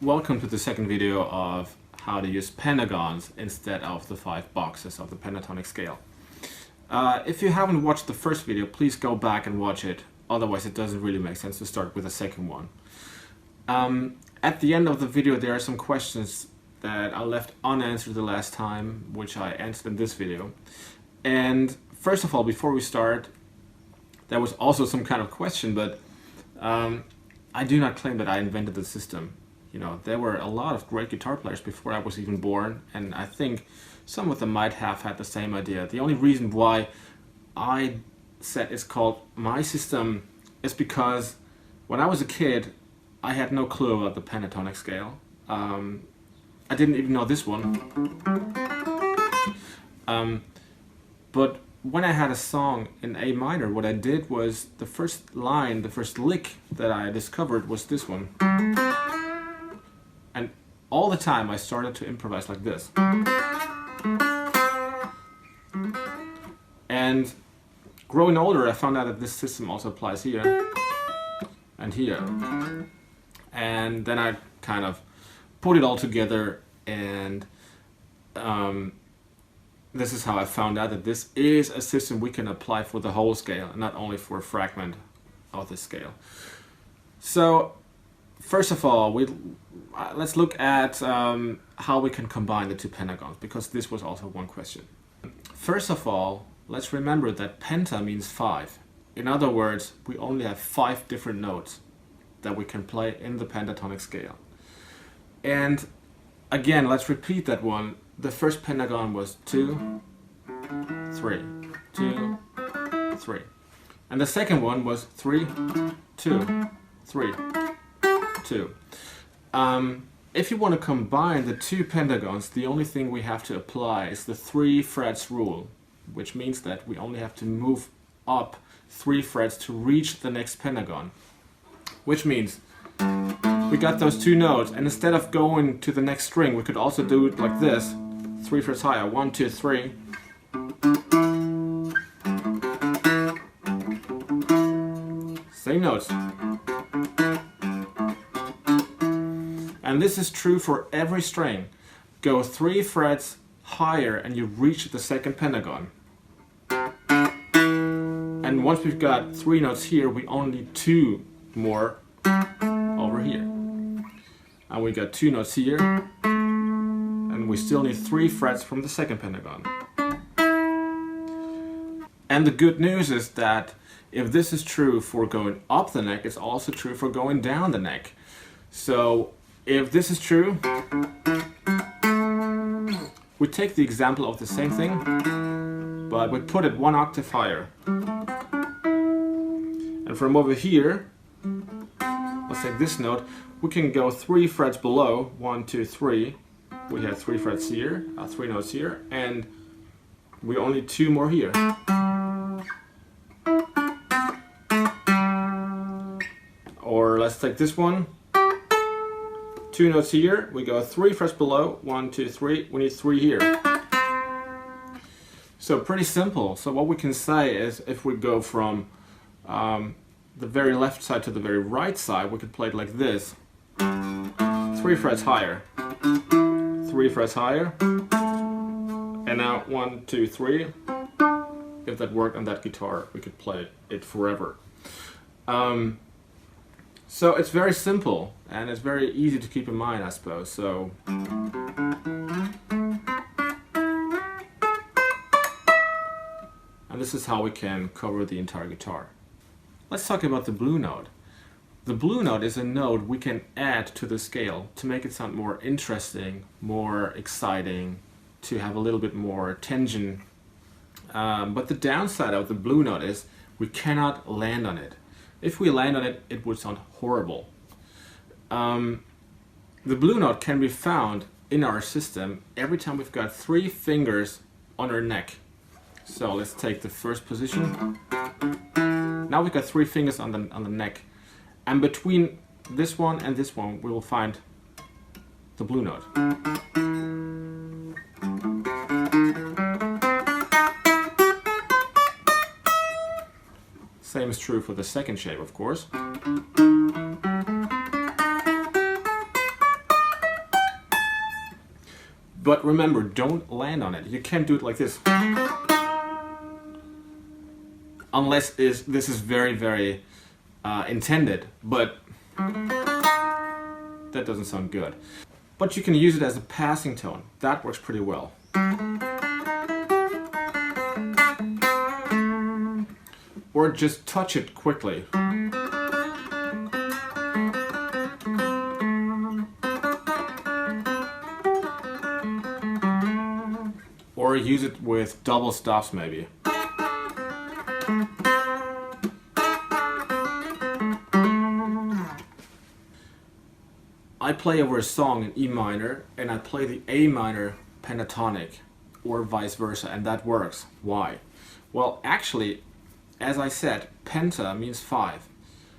Welcome to the second video of how to use pentagons instead of the 5 boxes of the pentatonic scale. If you haven't watched the first video, please go back and watch it, otherwise it doesn't really make sense to start with the second one. At the end of the video there are some questions that I left unanswered the last time, which I answered in this video. And first of all, before we start, there was also some kind of question, but I do not claim that I invented the system. You know, there were a lot of great guitar players before I was even born, and I think some of them might have had the same idea. The only reason why I said it's called my system is because when I was a kid, I had no clue about the pentatonic scale. I didn't even know this one. But when I had a song in A minor, what I did was the first line, the first lick that I discovered was this one. And all the time I started to improvise like this. And growing older, I found out that this system also applies here and here. And then I kind of put it all together, and this is how I found out that this is a system we can apply for the whole scale, and not only for a fragment of the scale. So first of all, let's look at how we can combine the two pentagons, because this was also one question. First of all, let's remember that penta means 5. In other words, we only have 5 different notes that we can play in the pentatonic scale. And again, let's repeat that one. The first pentagon was 2, 3, 2, 3. And the second one was 3, 2, 3, 2. If you want to combine the two pentagons, the only thing we have to apply is the 3 frets rule, which means that we only have to move up 3 frets to reach the next pentagon. Which means we got those 2 notes, and instead of going to the next string, we could also do it like this, 3 frets higher, 1, 2, 3. Same notes. And this is true for every string. Go 3 frets higher and you reach the second pentagon. And once we've got 3 notes here, we only need 2 more over here. And we got 2 notes here, and we still need 3 frets from the second pentagon. And the good news is that if this is true for going up the neck, it's also true for going down the neck. So if this is true, we take the example of the same thing, but we put it 1 octave higher. And from over here, let's take this note, we can go 3 frets below, 1, 2, 3. We have 3 frets here, 3 notes here, and we only 2 more here. Or let's take this one, 2 notes here, we go 3 frets below, 1, 2, 3, we need 3 here. So pretty simple. So what we can say is if we go from the very left side to the very right side, we could play it like this. 3 frets higher, 3 frets higher, and now 1, 2, 3. If that worked on that guitar, we could play it forever. So it's very simple, and it's very easy to keep in mind, I suppose. So and this is how we can cover the entire guitar. Let's talk about the blue note. The blue note is a note we can add to the scale to make it sound more interesting, more exciting, to have a little bit more tension. But the downside of the blue note is we cannot land on it. If we land on it, it would sound horrible. The blue note can be found in our system every time we've got 3 fingers on our neck. So let's take the first position. Now we've got 3 fingers on the neck, and between this one and this one we will find the blue note. Same is true for the second shape, of course. But remember, don't land on it. You can't do it like this. Unless this is very, very intended, but that doesn't sound good. But you can use it as a passing tone. That works pretty well. Or just touch it quickly. Or use it with double stops maybe. I play over a song in E minor and I play the A minor pentatonic or vice versa, and that works. Why? Well, actually, as I said, penta means 5.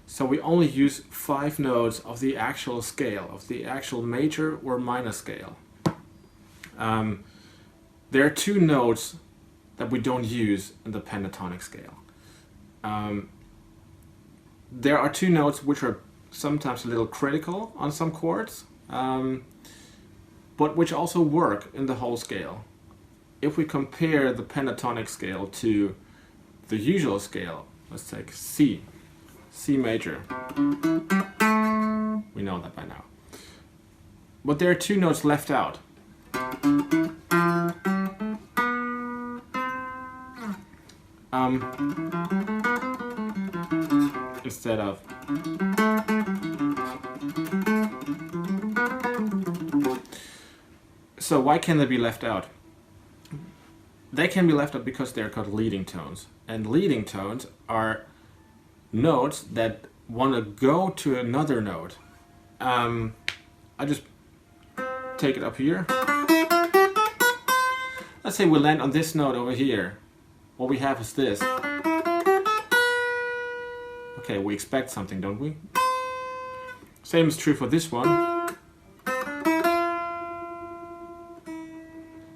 So we only use 5 notes of the actual scale, of the actual major or minor scale. There are 2 notes that we don't use in the pentatonic scale. There are 2 notes which are sometimes a little critical on some chords, but which also work in the whole scale. If we compare the pentatonic scale to the usual scale, let's take C major. We know that by now. But there are 2 notes left out. Instead of so why can they be left out? They can be left out because they're called leading tones. And leading tones are notes that want to go to another note. I just take it up here. Let's say we land on this note over here. What we have is this. Okay, we expect something, don't we? Same is true for this one.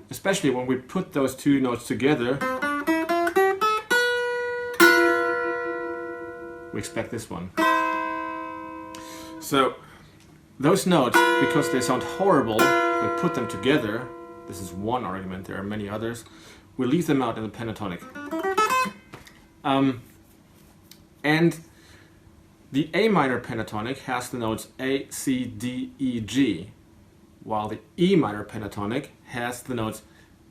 Especially when we put those 2 notes together, we expect this one. So those notes, because they sound horrible, we put them together. This is one argument, there are many others. We leave them out in the pentatonic. And the A minor pentatonic has the notes A, C, D, E, G, while the E minor pentatonic has the notes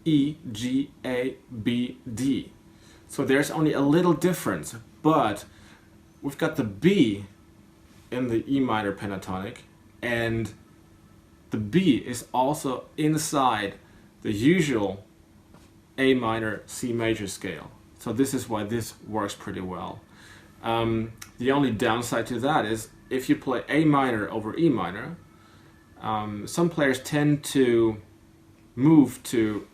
E, G, A, B, D. So there's only a little difference, but we've got the B in the E minor pentatonic, and the B is also inside the usual A minor C major scale. So this is why this works pretty well. The only downside to that is if you play A minor over E minor, some players tend to move to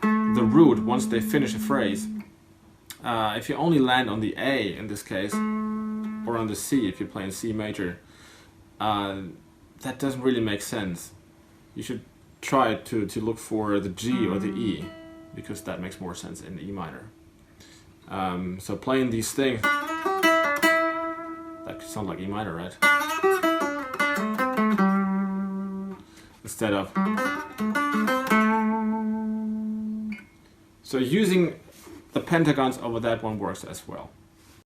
the root once they finish a phrase. If you only land on the A in this case, or on the C if you play in C major, that doesn't really make sense. You should try to look for the G or the E, because that makes more sense in E minor. So playing these things, that could sound like E minor, right? Instead of. So using the Pentagons over that one works as well.